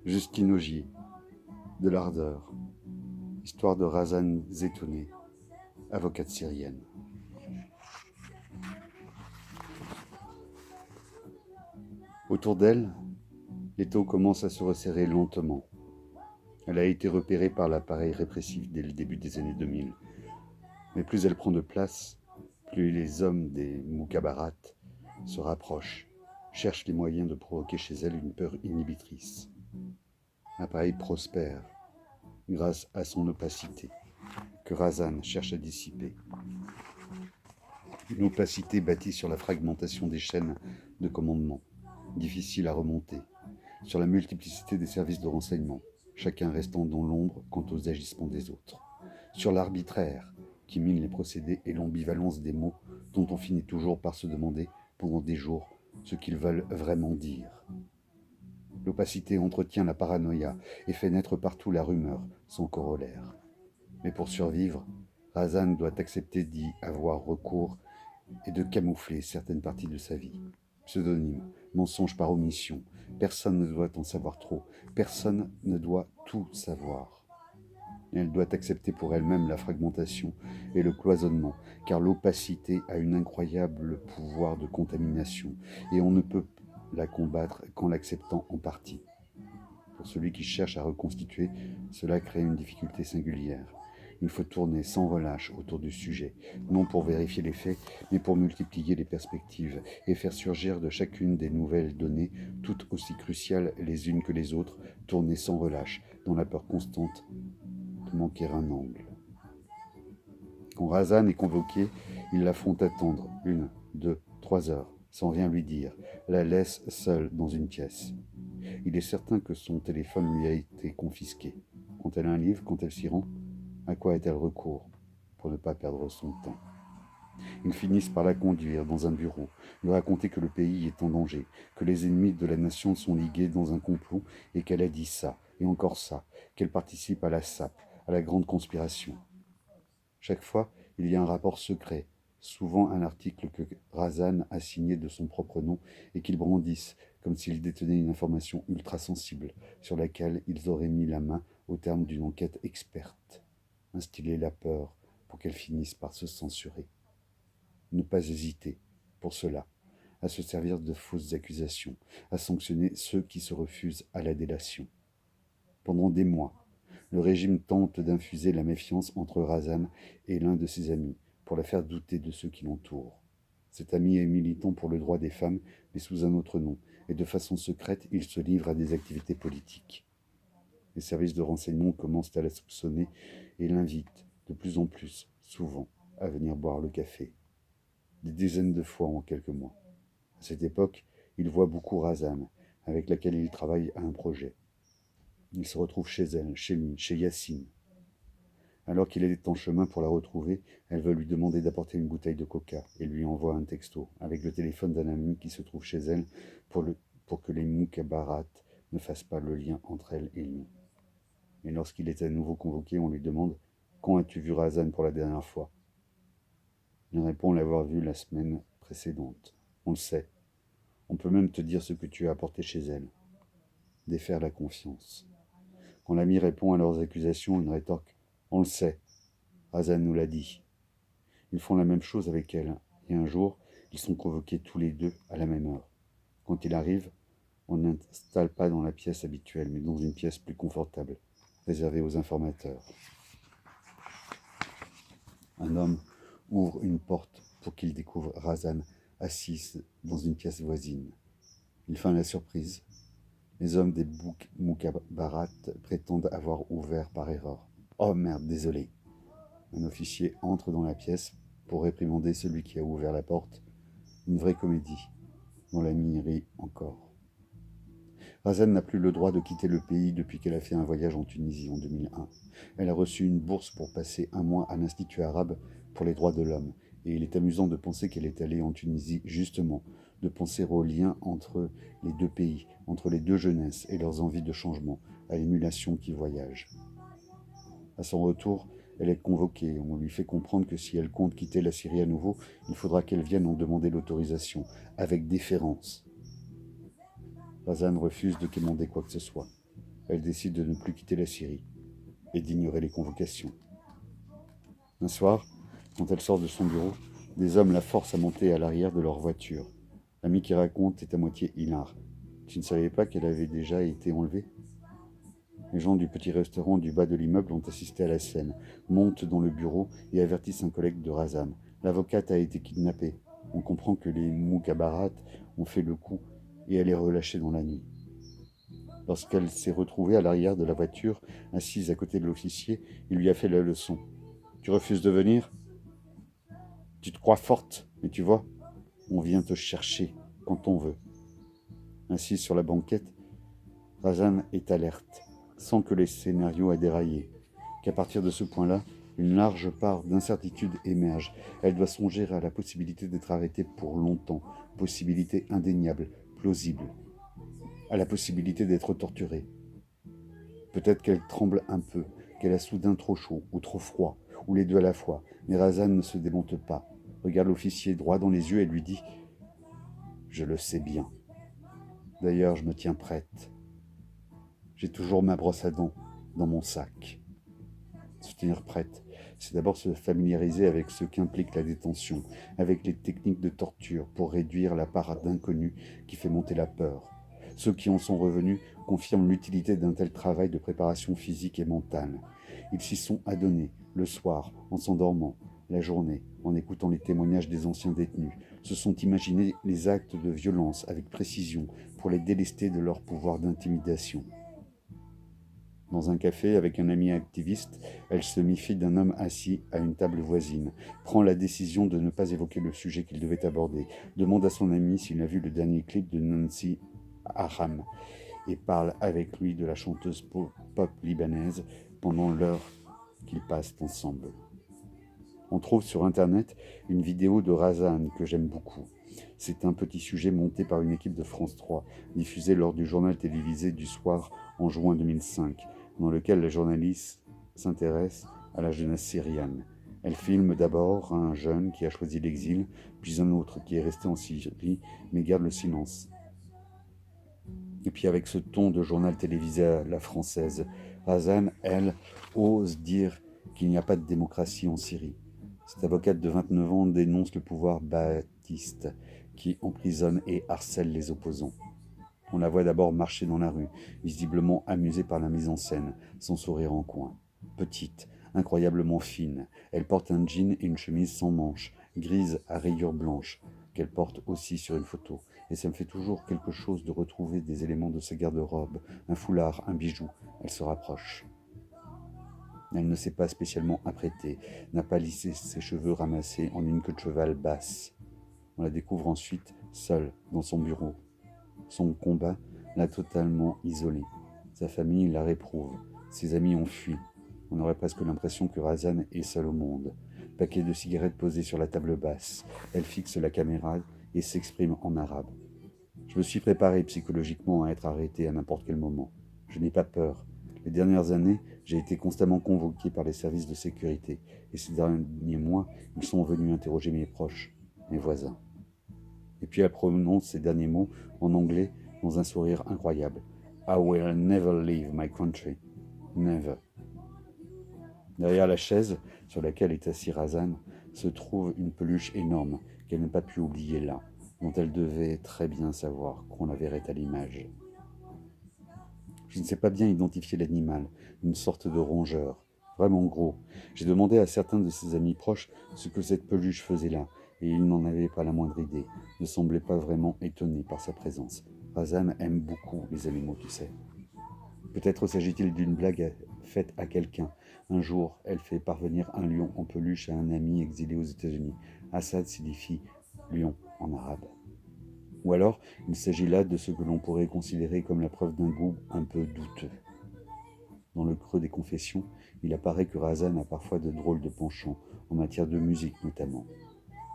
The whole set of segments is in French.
Justine Augier, de l'ardeur. Histoire de Razan Zetouneh, avocate syrienne. Autour d'elle, l'étau commence à se resserrer lentement. Elle a été repérée par l'appareil répressif dès le début des années 2000. Mais plus elle prend de place, plus les hommes des Moukabarat se rapprochent, cherchent les moyens de provoquer chez elle une peur inhibitrice. L'appareil prospère grâce à son opacité, que Razan cherche à dissiper. Une opacité bâtie sur la fragmentation des chaînes de commandement, difficile à remonter, sur la multiplicité des services de renseignement, chacun restant dans l'ombre quant aux agissements des autres, sur l'arbitraire qui mine les procédés et l'ambivalence des mots dont on finit toujours par se demander pendant des jours ce qu'ils veulent vraiment dire. L'opacité entretient la paranoïa et fait naître partout la rumeur, sans corollaire. Mais pour survivre, Razan doit accepter d'y avoir recours et de camoufler certaines parties de sa vie. Pseudonyme, mensonge par omission, personne ne doit en savoir trop, personne ne doit tout savoir. Elle doit accepter pour elle-même la fragmentation et le cloisonnement, car l'opacité a un incroyable pouvoir de contamination, et on ne peut la combattre qu'en l'acceptant en partie. Pour celui qui cherche à reconstituer, cela crée une difficulté singulière. Il faut tourner sans relâche autour du sujet, non pour vérifier les faits, mais pour multiplier les perspectives et faire surgir de chacune des nouvelles données, toutes aussi cruciales les unes que les autres, tourner sans relâche, dans la peur constante de manquer un angle. Quand Razan est convoqué, ils la font attendre 1, 2, 3 heures, sans rien lui dire, la laisse seule dans une pièce. Il est certain que son téléphone lui a été confisqué. Quand elle a un livre, quand elle s'y rend, à quoi a-t-elle recours pour ne pas perdre son temps? Ils finissent par la conduire dans un bureau, lui raconter que le pays est en danger, que les ennemis de la nation sont ligués dans un complot et qu'elle a dit ça, et encore ça, qu'elle participe à la SAP, à la grande conspiration. Chaque fois, il y a un rapport secret, souvent un article que Razan a signé de son propre nom et qu'ils brandissent comme s'ils détenaient une information ultra sensible sur laquelle ils auraient mis la main au terme d'une enquête experte. Instiller la peur pour qu'elle finisse par se censurer. Ne pas hésiter, pour cela, à se servir de fausses accusations, à sanctionner ceux qui se refusent à la délation. Pendant des mois, le régime tente d'infuser la méfiance entre Razan et l'un de ses amis, pour la faire douter de ceux qui l'entourent. Cet ami est militant pour le droit des femmes, mais sous un autre nom, et de façon secrète, il se livre à des activités politiques. Les services de renseignement commencent à la soupçonner et l'invitent, de plus en plus, souvent, à venir boire le café. Des dizaines de fois en quelques mois. À cette époque, il voit beaucoup Razan, avec laquelle il travaille à un projet. Il se retrouve chez elle, chez lui, chez Yacine. Alors qu'il est en chemin pour la retrouver, elle veut lui demander d'apporter une bouteille de coca et lui envoie un texto avec le téléphone d'un ami qui se trouve chez elle pour que les Moukabarat ne fassent pas le lien entre elle et lui. Et lorsqu'il est à nouveau convoqué, on lui demande « Quand as-tu vu Razan pour la dernière fois ?» Il répond l'avoir vu la semaine précédente. On le sait. On peut même te dire ce que tu as apporté chez elle. Défaire la confiance. Quand l'ami répond à leurs accusations, une rétorque « On le sait. Razan nous l'a dit. » Ils font la même chose avec elle. Et un jour, ils sont convoqués tous les deux à la même heure. Quand il arrive, on n'installe pas dans la pièce habituelle, mais dans une pièce plus confortable, réservée aux informateurs. Un homme ouvre une porte pour qu'il découvre Razan assise dans une pièce voisine. Il feint la surprise. Les hommes des Moukabarat prétendent avoir ouvert par erreur. Oh merde, désolé. Un officier entre dans la pièce pour réprimander celui qui a ouvert la porte. Une vraie comédie, dont l'ami rit encore. Razan n'a plus le droit de quitter le pays depuis qu'elle a fait un voyage en Tunisie en 2001. Elle a reçu une bourse pour passer un mois à l'Institut arabe pour les droits de l'homme. Et il est amusant de penser qu'elle est allée en Tunisie justement, de penser au lien entre les deux pays, entre les deux jeunesses et leurs envies de changement, à l'émulation qui voyage. À son retour, elle est convoquée. On lui fait comprendre que si elle compte quitter la Syrie à nouveau, il faudra qu'elle vienne en demander l'autorisation, avec déférence. Razan refuse de demander quoi que ce soit. elle décide de ne plus quitter la Syrie et d'ignorer les convocations. Un soir, quand elle sort de son bureau, des hommes la forcent à monter à l'arrière de leur voiture. L'ami qui raconte est à moitié hilar. Tu ne savais pas qu'elle avait déjà été enlevée? Les gens du petit restaurant du bas de l'immeuble ont assisté à la scène, montent dans le bureau et avertissent un collègue de Razan. L'avocate a été kidnappée. On comprend que les Moukabarat ont fait le coup et elle est relâchée dans la nuit. Lorsqu'elle s'est retrouvée à l'arrière de la voiture, assise à côté de l'officier, il lui a fait la leçon. Tu refuses de venir? Tu te crois forte, mais tu vois, on vient te chercher quand on veut. Assise sur la banquette, Razan est alerte, sent que le scénario a déraillé, qu'à partir de ce point-là, une large part d'incertitude émerge. Elle doit songer à la possibilité d'être arrêtée pour longtemps, possibilité indéniable, plausible, à la possibilité d'être torturée. Peut-être qu'elle tremble un peu, qu'elle a soudain trop chaud ou trop froid, ou les deux à la fois, mais Razan ne se démonte pas, regarde l'officier droit dans les yeux et lui dit « Je le sais bien. D'ailleurs, je me tiens prête. J'ai toujours ma brosse à dents dans mon sac. » Se tenir prête, c'est d'abord se familiariser avec ce qu'implique la détention, avec les techniques de torture pour réduire la part d'inconnu qui fait monter la peur. Ceux qui en sont revenus confirment l'utilité d'un tel travail de préparation physique et mentale. Ils s'y sont adonnés, le soir, en s'endormant, la journée, en écoutant les témoignages des anciens détenus, se sont imaginés les actes de violence avec précision pour les délester de leur pouvoir d'intimidation. Dans un café avec un ami activiste, elle se méfie d'un homme assis à une table voisine, prend la décision de ne pas évoquer le sujet qu'il devait aborder, demande à son ami s'il a vu le dernier clip de Nancy Ahram et parle avec lui de la chanteuse pop libanaise pendant l'heure qu'ils passent ensemble. On trouve sur internet une vidéo de Razan que j'aime beaucoup. C'est un petit sujet monté par une équipe de France 3, diffusé lors du journal télévisé du soir en juin 2005, dans lequel la journaliste s'intéresse à la jeunesse syrienne. Elle filme d'abord un jeune qui a choisi l'exil, puis un autre qui est resté en Syrie mais garde le silence. Et puis avec ce ton de journal télévisé à la française, Razan, elle, ose dire qu'il n'y a pas de démocratie en Syrie. Cette avocate de 29 ans dénonce le pouvoir baathiste qui emprisonne et harcèle les opposants. On la voit d'abord marcher dans la rue, visiblement amusée par la mise en scène, son sourire en coin. Petite, incroyablement fine, elle porte un jean et une chemise sans manches, grise à rayures blanches, qu'elle porte aussi sur une photo. Et ça me fait toujours quelque chose de retrouver des éléments de sa garde-robe, un foulard, un bijou. Elle se rapproche. Elle ne s'est pas spécialement apprêtée, n'a pas lissé ses cheveux ramassés en une queue de cheval basse. On la découvre ensuite seule dans son bureau. Son combat l'a totalement isolée. Sa famille la réprouve. Ses amis ont fui. On aurait presque l'impression que Razan est seule au monde. Paquet de cigarettes posé sur la table basse. Elle fixe la caméra et s'exprime en arabe. Je me suis préparé psychologiquement à être arrêté à n'importe quel moment. Je n'ai pas peur. Les dernières années, j'ai été constamment convoqué par les services de sécurité. Et ces derniers mois, ils sont venus interroger mes proches, mes voisins. Et puis elle prononce ces derniers mots en anglais dans un sourire incroyable. I will never leave my country. Never. Derrière la chaise sur laquelle est assis Razan se trouve une peluche énorme qu'elle n'a pas pu oublier là, dont elle devait très bien savoir qu'on la verrait à l'image. Je ne sais pas bien identifier l'animal, une sorte de rongeur, vraiment gros. J'ai demandé à certains de ses amis proches ce que cette peluche faisait là, et ils n'en avaient pas la moindre idée, ne semblaient pas vraiment étonnés par sa présence. Razan aime beaucoup les animaux, tu sais. Peut-être s'agit-il d'une blague faite à quelqu'un. Un jour, elle fait parvenir un lion en peluche à un ami exilé aux États-Unis. Assad signifie lion en arabe. Ou alors, il s'agit là de ce que l'on pourrait considérer comme la preuve d'un goût un peu douteux. Dans le creux des confessions, il apparaît que Razan a parfois de drôles de penchants, en matière de musique notamment.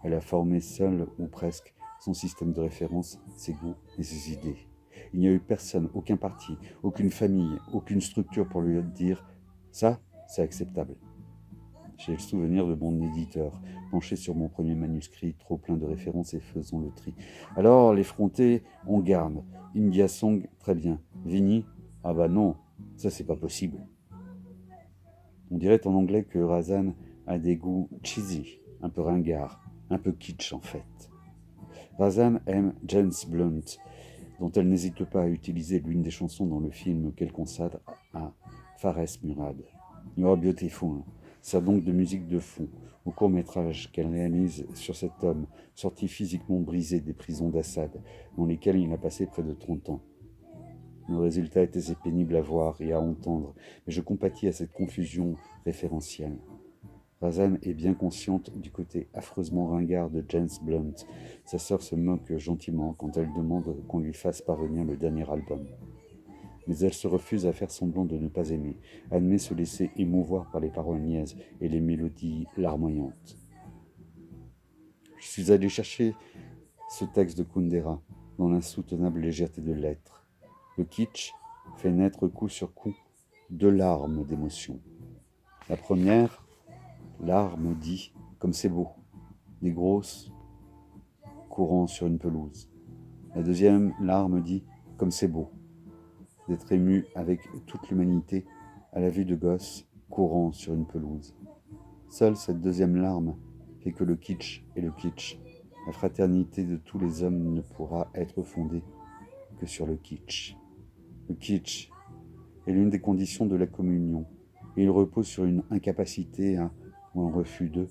Elle a formé seule, ou presque, son système de référence, ses goûts et ses idées. Il n'y a eu personne, aucun parti, aucune famille, aucune structure pour lui dire « ça, c'est acceptable ». J'ai le souvenir de mon éditeur, penché sur mon premier manuscrit, trop plein de références et faisant le tri. Alors, les frontés, on garde. India Song, très bien. Vini, ah bah non, Ça, c'est pas possible. On dirait en anglais que Razan a des goûts cheesy, un peu ringard, un peu kitsch en fait. Razan aime James Blunt, dont elle n'hésite pas à utiliser l'une des chansons dans le film qu'elle consacre à Fares Murad. You're Beautiful sert donc de musique de fond au court-métrage qu'elle réalise sur cet homme sorti physiquement brisé des prisons d'Assad, dans lesquelles il a passé près de 30 ans. Le résultat est assez pénible à voir et à entendre, mais je compatis à cette confusion référentielle. Razan est bien consciente du côté affreusement ringard de James Blunt. Sa sœur se moque gentiment quand elle demande qu'on lui fasse parvenir le dernier album. Mais elle se refuse à faire semblant de ne pas aimer, admet se laisser émouvoir par les paroles niaises et les mélodies larmoyantes. Je suis allé chercher ce texte de Kundera dans l'insoutenable légèreté de l'être. Le kitsch fait naître coup sur coup 2 larmes d'émotion. La première, larme dit comme c'est beau, des grosses courant sur une pelouse. La deuxième larme dit comme c'est beau, d'être ému avec toute l'humanité à la vue de gosses courant sur une pelouse. Seule cette deuxième larme fait que le kitsch est le kitsch. La fraternité de tous les hommes ne pourra être fondée que sur le kitsch. Le kitsch est l'une des conditions de la communion, et il repose sur une incapacité ou un refus de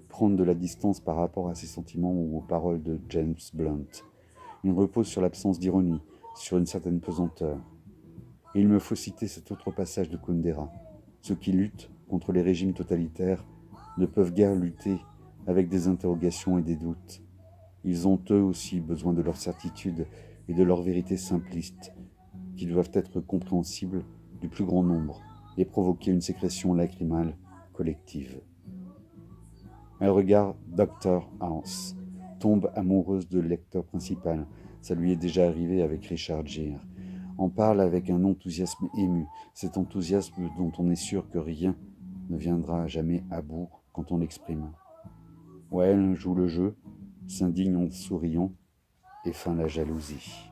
prendre de la distance par rapport à ses sentiments ou aux paroles de James Blunt. Il repose sur l'absence d'ironie, sur une certaine pesanteur. Et il me faut citer cet autre passage de Kundera. Ceux qui luttent contre les régimes totalitaires ne peuvent guère lutter avec des interrogations et des doutes. Ils ont eux aussi besoin de leur certitude et de leur vérité simpliste, qui doivent être compréhensibles du plus grand nombre et provoquer une sécrétion lacrymale collective. Elle regarde Dr. House, tombe amoureuse de l'acteur principal. Ça lui est déjà arrivé avec Richard Gere. En parle avec un enthousiasme ému, cet enthousiasme dont on est sûr que rien ne viendra jamais à bout quand on l'exprime. Well joue le jeu, s'indigne en souriant et feint la jalousie.